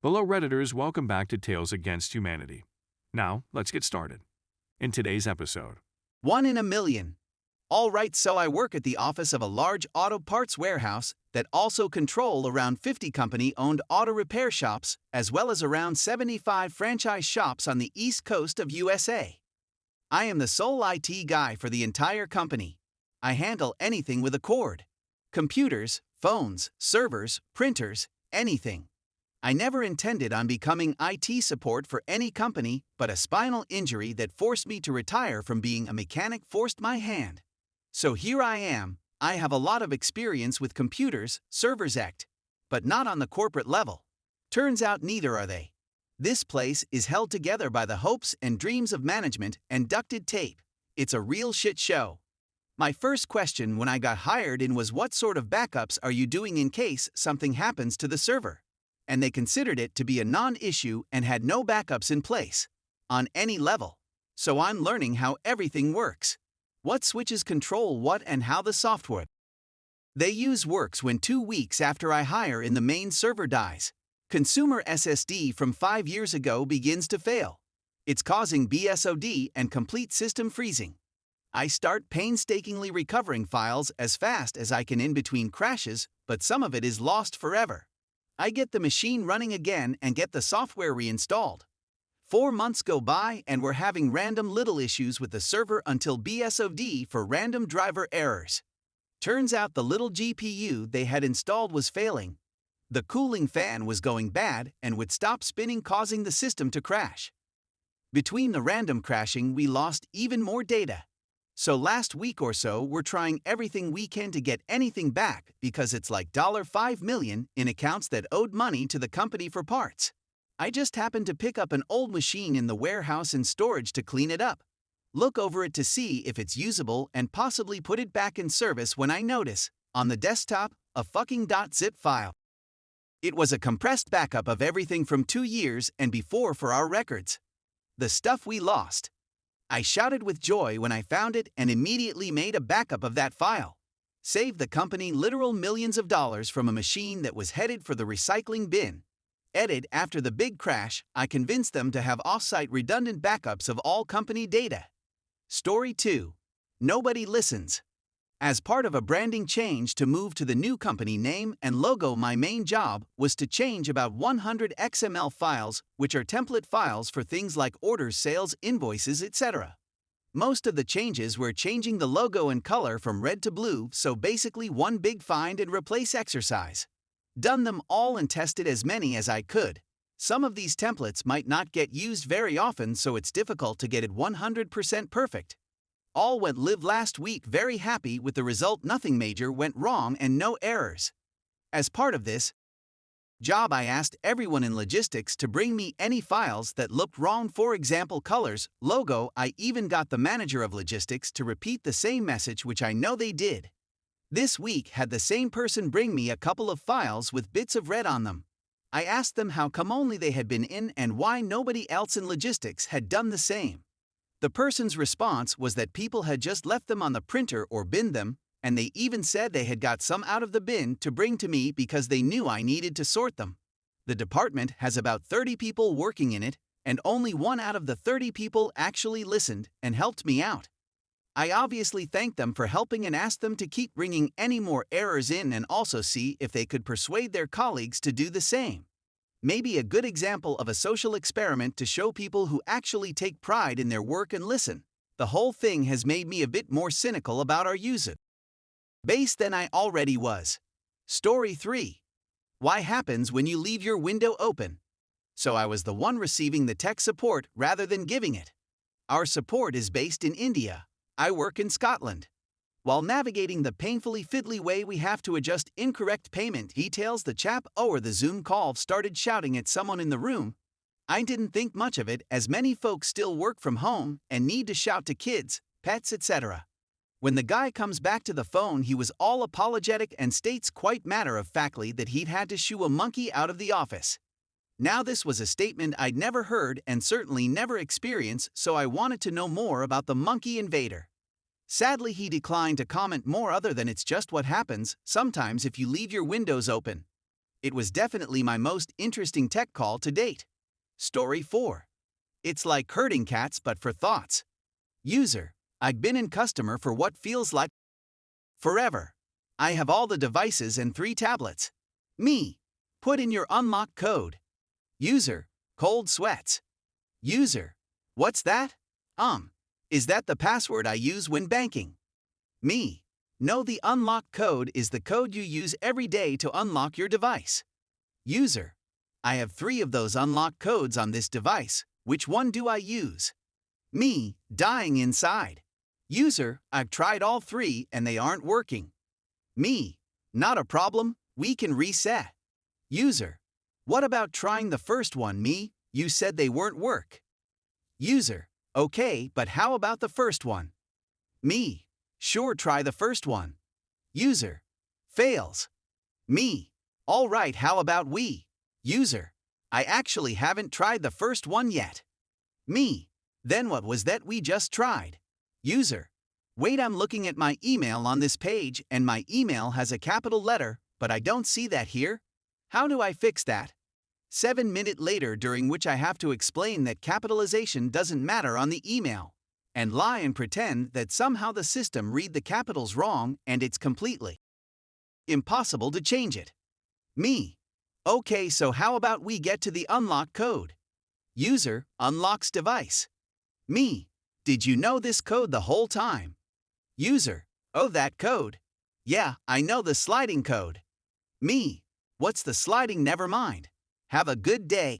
Hello Redditors, welcome back to Tales Against Humanity. Now, let's get started. In today's episode, 1 in a million. All right, so I work at the office of a large auto parts warehouse that also control around 50 company-owned auto repair shops, as well as around 75 franchise shops on the east coast of USA. I am the sole IT guy for the entire company. I handle anything with a cord. Computers, phones, servers, printers, anything. I never intended on becoming IT support for any company, but a spinal injury that forced me to retire from being a mechanic forced my hand. So here I am. I have a lot of experience with computers, servers, but not on the corporate level. Turns out neither are they. This place is held together by the hopes and dreams of management and ducted tape. It's a real shit show. My first question when I got hired in was, what sort of backups are you doing in case something happens to the server? And they considered it to be a non-issue and had no backups in place, on any level. So I'm learning how everything works. What switches control what and how the software they use works when 2 weeks after I hire in the main server dies. Consumer SSD from 5 years ago begins to fail. It's causing BSOD and complete system freezing. I start painstakingly recovering files as fast as I can in between crashes, but some of it is lost forever. I get the machine running again and get the software reinstalled. 4 months go by and we're having random little issues with the server until BSOD for random driver errors. Turns out the little GPU they had installed was failing. The cooling fan was going bad and would stop spinning, causing the system to crash. Between the random crashing, we lost even more data. So last week or so, we're trying everything we can to get anything back because it's like $5 million in accounts that owed money to the company for parts. I just happened to pick up an old machine in the warehouse in storage to clean it up, look over it to see if it's usable and possibly put it back in service when I notice, on the desktop, a fucking .zip file. It was a compressed backup of everything from 2 years and before for our records. The stuff we lost. I shouted with joy when I found it and immediately made a backup of that file. Saved the company literal millions of dollars from a machine that was headed for the recycling bin. After the big crash, I convinced them to have off-site redundant backups of all company data. Story 2. Nobody listens. As part of a branding change to move to the new company name and logo, my main job was to change about 100 XML files, which are template files for things like orders, sales, invoices, etc. Most of the changes were changing the logo and color from red to blue, so basically one big find and replace exercise. Done them all and tested as many as I could. Some of these templates might not get used very often, so it's difficult to get it 100% perfect. All went live last week, very happy with the result. Nothing major went wrong and no errors. As part of this job, I asked everyone in logistics to bring me any files that looked wrong, for example colors, logo. I even got the manager of logistics to repeat the same message, which I know they did. This week had the same person bring me a couple of files with bits of red on them. I asked them how come only they had been in and why nobody else in logistics had done the same. The person's response was that people had just left them on the printer or binned them, and they even said they had got some out of the bin to bring to me because they knew I needed to sort them. The department has about 30 people working in it, and only 1 out of the 30 people actually listened and helped me out. I obviously thanked them for helping and asked them to keep bringing any more errors in and also see if they could persuade their colleagues to do the same. Maybe a good example of a social experiment to show people who actually take pride in their work and listen. The whole thing has made me a bit more cynical about our user base than I already was. Story 3. Why happens when you leave your window open? So I was the one receiving the tech support rather than giving it. Our support is based in India. I work in Scotland. While navigating the painfully fiddly way we have to adjust incorrect payment details, the chap over the Zoom call started shouting at someone in the room. I didn't think much of it, as many folks still work from home and need to shout to kids, pets, etc. When the guy comes back to the phone, he was all apologetic and states quite matter-of-factly that he'd had to shoo a monkey out of the office. Now this was a statement I'd never heard and certainly never experienced, so I wanted to know more about the monkey invader. Sadly, he declined to comment more other than it's just what happens sometimes if you leave your windows open. It was definitely my most interesting tech call to date. Story 4. It's like herding cats but for thoughts. User, I've been in customer for what feels like forever. I have all the devices and 3 tablets. Me. Put in your unlock code. User, cold sweats. User, what's that? Is that the password I use when banking? Me. No, the unlock code is the code you use every day to unlock your device. User, I have 3 of those unlock codes on this device. Which one do I use? Me, dying inside. User, I've tried all 3 and they aren't working. Me, not a problem, we can reset. User, what about trying the first one? Me, you said they weren't work. User, okay, but how about the first one? Me, sure, try the first one. User, fails. Me, all right, how about we? User, I actually haven't tried the first one yet. Me, then what was that we just tried? User, wait, I'm looking at my email on this page and my email has a capital letter, but I don't see that here. How do I fix that? 7 minutes later, during which I have to explain that capitalization doesn't matter on the email, and lie and pretend that somehow the system read the capitals wrong and it's completely impossible to change it. Me, okay, so how about we get to the unlock code? User, unlocks device. Me, did you know this code the whole time? User, oh, that code. Yeah, I know the sliding code. Me, what's the sliding? Never mind. Have a good day.